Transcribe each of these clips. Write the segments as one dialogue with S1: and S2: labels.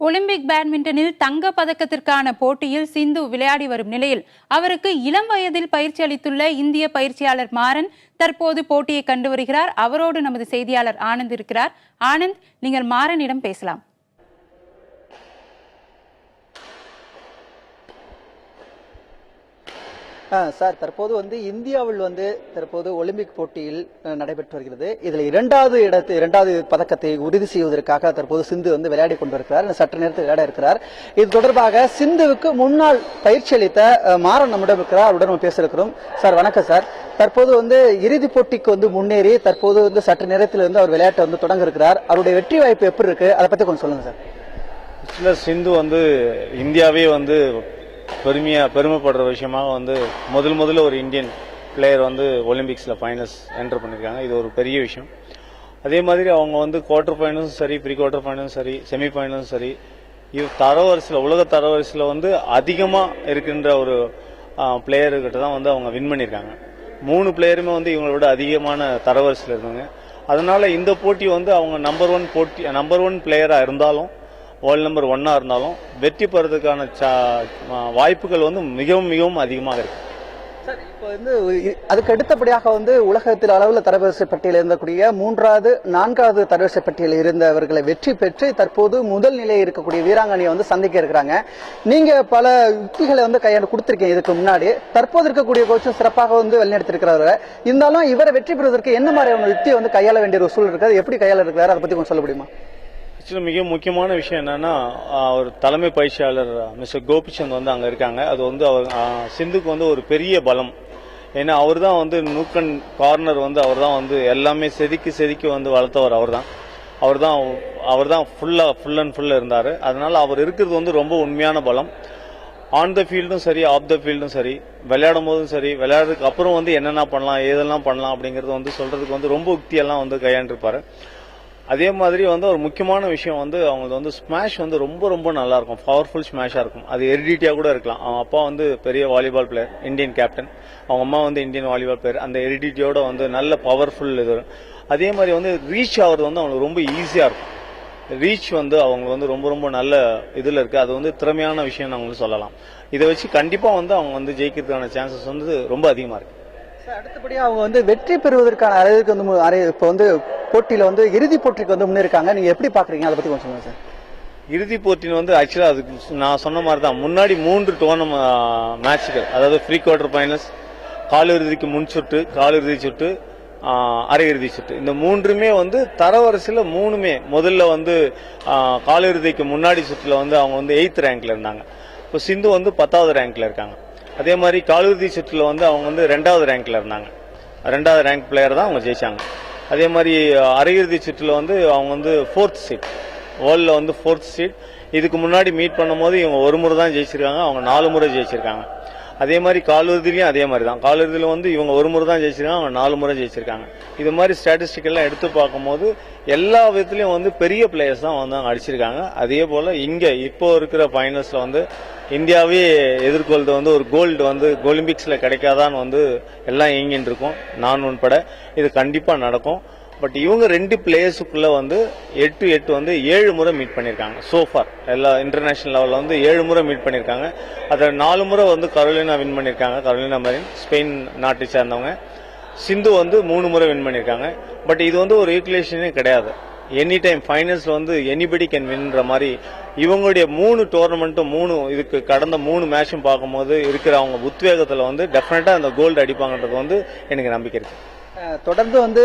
S1: Olympic பேட்மிண்டனில் தங்க பதக்கத்திற்கான போட்டியில் சிந்து விளையாடி வரும் நிலையில் அவருக்கு இளம் வயதில் பயிற்சி அளித்துள்ள இந்திய பயிற்சியாளர் மாறன் தற்போது போட்டியை கண்டு வருகிறார். அவரோடு நமது செய்தியாளர் ஆனந்த் இருக்கிறார். ஆனந்த், நீங்கள் மாறனிடம் பேசலாம்.
S2: சார், தற்போது இந்தியாவில் தற்போது ஒலிம்பிக் போட்டியில் நடைபெற்று வருகிறது. இதில் இரண்டாவது பதக்கத்தை உறுதி செய்வதற்காக தற்போது சிந்து விளையாடி கொண்டிருக்கிறார். சற்று நேரத்தில் விளையாட இருக்கிறார். இது தொடர்பாக சிந்துவுக்கு முன்னாள் பயிற்சி அளித்த மாறன் நம்மிடம் இருக்கிறார். அவருடன் பேச இருக்கிறோம். சார், வணக்கம் சார். தற்போது இறுதிப் போட்டிக்கு முன்னேறி தற்போது சற்று நேரத்தில் அவர் விளையாட்டை தொடங்க இருக்கிறார். அவருடைய வெற்றி வாய்ப்பு எப்படி இருக்கு, அதை பத்தி கொஞ்சம் சொல்லுங்க
S3: சார். சிந்து இந்தியாவே பெருமைப்படுற விஷயமாக முதல்ல ஒரு இந்தியன் பிளேயர் ஒலிம்பிக்ஸ்ல ஃபைனல்ஸ் என்டர் பண்ணிருக்காங்க. இது ஒரு பெரிய விஷயம். அதே மாதிரி அவங்க குவார்டர் ஃபைனல்ஸும் சரி, ப்ரீ குவார்டர் ஃபைனலும் சரி, செமி ஃபைனலும் சரி, இது தரவரிசையில் உலக தரவரிசையில் அதிகமா இருக்கின்ற ஒரு பிளேயர்கிட்ட தான் அவங்க வின் பண்ணியிருக்காங்க. 3 பிளேயருமே இவங்களை விட அதிகமான தரவரிசையில் இருந்தாங்க. அதனால இந்த போட்டி அவங்க நம்பர் ஒன் பிளேயரா இருந்தாலும், வேர்ல்ட் நம்பர் 1 இருந்தாலும் வெற்றி பெறதுக்கான வாய்ப்புகள் மிகவும் மிகவும் அதிகமாக இருக்கு.
S2: சார், இப்போ அதுக்கு அடுத்தபடியாக உலகத்தில் அளவில் தரவரிசை பட்டியலில் இருந்தக்கூடிய 3வது 4வது தரவரிசை பட்டியலில் இருந்தவர்களை வெற்றி பெற்று தற்போது முதல் நிலையில் இருக்கக்கூடிய வீராங்கனையை சந்திக்க இருக்கிறாங்க. நீங்க பல யுக்திகளை கையாண்டு கொடுத்திருக்கீங்க இதுக்கு முன்னாடி. தற்போது இருக்கக்கூடிய கோச்சும் சிறப்பாக வழிநடத்திருக்கிறாரு. இருந்தாலும் இவரை வெற்றி பெறுவதற்கு என்ன மாதிரியான யுக்தியை கையாள வேண்டிய ஒரு சூழல் இருக்காது, எப்படி கையாள இருக்கிறாரு, அதை பத்தி கொஞ்சம் சொல்ல முடியுமா?
S3: மிக முக்கியமான விஷயம் என்னன்னா, ஒரு தலைமை பயிற்சியாளர் மிஸ்டர் கோபிச்சந்த் அங்க இருக்காங்க. அது சிந்துக்கு ஒரு பெரிய பலம். ஏன்னா அவர் தான் நூக்கன் கார்னர் அவர் தான் எல்லாமே செதுக்கி வளர்த்தவர். அவர் தான் ஃபுல் அண்ட் ஃபுல்லா இருந்தாரு. அதனால அவர் இருக்கிறது ரொம்ப உண்மையான பலம். ஆன் த ஃபீல்டும் சரி, ஆஃப் த ஃபீல்டும் சரி, விளையாடும் போதும் சரி, விளையாடுறதுக்கு அப்புறம் என்னென்ன பண்ணலாம், ஏதெல்லாம் பண்ணலாம் அப்படிங்கறது சொல்றதுக்கு ரொம்ப யுக்தியெல்லாம் கையாண்டிருப்பாரு. அதே மாதிரி ஒரு முக்கியமான விஷயம் அவங்க ஸ்மாஷ் ரொம்ப ரொம்ப நல்லா இருக்கும். பவர்ஃபுல் ஸ்மாஷா இருக்கும். அது ஹெரிடிட்டியா கூட இருக்கலாம். அவங்க அப்பா பெரிய வாலிபால் பிளேயர், இந்தியன் கேப்டன். அவங்க அம்மா இந்தியன் வாலிபால் பிளேயர். அந்த ஹெரிடிட்டியோட நல்ல பவர்ஃபுல் இது. அதே மாதிரி ரீச் ஆகுறது அவங்களுக்கு ரொம்ப ஈஸியா இருக்கும். ரீச் அவங்க ரொம்ப ரொம்ப நல்ல இதுல இருக்கு. அது திறமையான விஷயம் அவங்களுக்கு சொல்லலாம். இதை வச்சு கண்டிப்பா அவங்க ஜெயிக்கிறதுக்கான சான்சஸ் ரொம்ப அதிகமா இருக்கு.
S2: அடுத்தபடியா அவங்க வெற்றி பெறுவதற்கான அளவுக்கு இப்போ போட்டியில இறுதிப் போட்டிக்கு முன்னேறிருக்காங்க. நீங்க எப்படி பாக்குறீங்க, அதை பத்தி கொஞ்சம் சொல்லுங்க சார்.
S3: இறுதிப் போட்டியில் ஆக்சுவலா அதுக்கு நான் சொன்ன மாதிரி தான் முன்னாடி 3 டோர்னமெண்ட் மேட்சுகள், அதாவது ப்ரீ குவார்டர் ஃபைனல்ஸ், காலிறுதிக்கு முன் சுற்று, காலிறுதி சுற்று, அரையிறுதி சுற்று, இந்த 3மே தரவரிசையில் 3மே முதல்ல காலிறுதிக்கு முன்னாடி சுற்றுல அவங்க 8th ரேங்க்ல இருந்தாங்க. இப்போ சிந்து 10வது ரேங்க்ல இருக்காங்க. அதே மாதிரி காலிறுதி சுற்றுல அவங்க 2வது ரேங்க்ல இருந்தாங்க. 2வது ரேங்க் பிளேயர் தான் அவங்க ஜெயிச்சாங்க. அதே மாதிரி அரையிறுதி சுற்றுல அவங்க 4th சீட், வேர்ல்ட்ல 4th சீட். இதுக்கு முன்னாடி மீட் பண்ணும்போது இவங்க ஒரு முறை தான் ஜெயிச்சிருக்காங்க, அவங்க 4 முறை ஜெயிச்சிருக்காங்க. அதே மாதிரி காலிறுதியிலையும் அதே மாதிரி தான். காலிறுதியில இவங்க ஒரு முறை தான் ஜெயிச்சிருக்காங்க, அவங்க 4 முறை ஜெயிச்சிருக்காங்க. இது மாதிரி ஸ்டாட்டிஸ்டிக் எல்லாம் எடுத்து பார்க்கும்போது எல்லா விதத்திலையும் பெரிய பிளேயர்ஸ் தான் அவங்க அடிச்சிருக்காங்க. அதே போல இங்க இப்போ இருக்கிற ஃபைனல்ஸ்ல இந்தியாவே எதிர்கொள்வது ஒரு கோல்டு ஒலிம்பிக்ஸ்ல கிடைக்காதான்னு எல்லாம் இயங்கிட்டு இருக்கும், நான் உட்பட. இது கண்டிப்பா நடக்கும். பட் இவங்க 2 பிளேயர்ஸுக்குள்ள 8 7 முறை மீட் பண்ணிருக்காங்க. சோஃபார் எல்லா இன்டர்நேஷனல் லெவல்ல 7 முறை மீட் பண்ணிருக்காங்க. அதுல 4 முறை கரோலினா வின் பண்ணிருக்காங்க. கரோலினா மரின் ஸ்பெயின் நாட்டை சேர்ந்தவங்க. சிந்து 3 முறை வின் பண்ணிருக்காங்க. பட் இது ஒரு ஈக்குவலேஷனே கிடையாது. Any time finals anybody can வின்ன்ற மாதிரி இவங்களுடைய 3 டோர்னமெண்ட்டும் இதுக்கு கடந்த 3 மேட்சும் பார்க்கும்போது இருக்கிற அவங்க உத்வேகத்துல டெஃபினட்டா அந்த கோல்டு அடிப்பாங்கன்றது எனக்கு நம்பிக்கை இருக்கு.
S2: தொடர்ந்து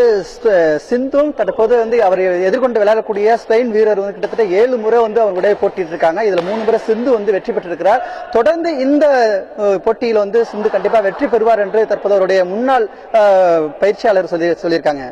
S2: சிந்தும் தற்போது அவர் எதிர்கொண்டு விளையாடக்கூடிய ஸ்பெயின் வீரர் கிட்டத்தட்ட 7 முறை அவருடைய போட்டிட்டு இருக்காங்க. இதுல 3 முறை சிந்து வெற்றி பெற்றிருக்கிறார். தொடர்ந்து இந்த போட்டியில் சிந்து கண்டிப்பா வெற்றி பெறுவார் என்று தற்போது அவருடைய முன்னாள் பயிற்சியாளர் சொல்லியிருக்காங்க.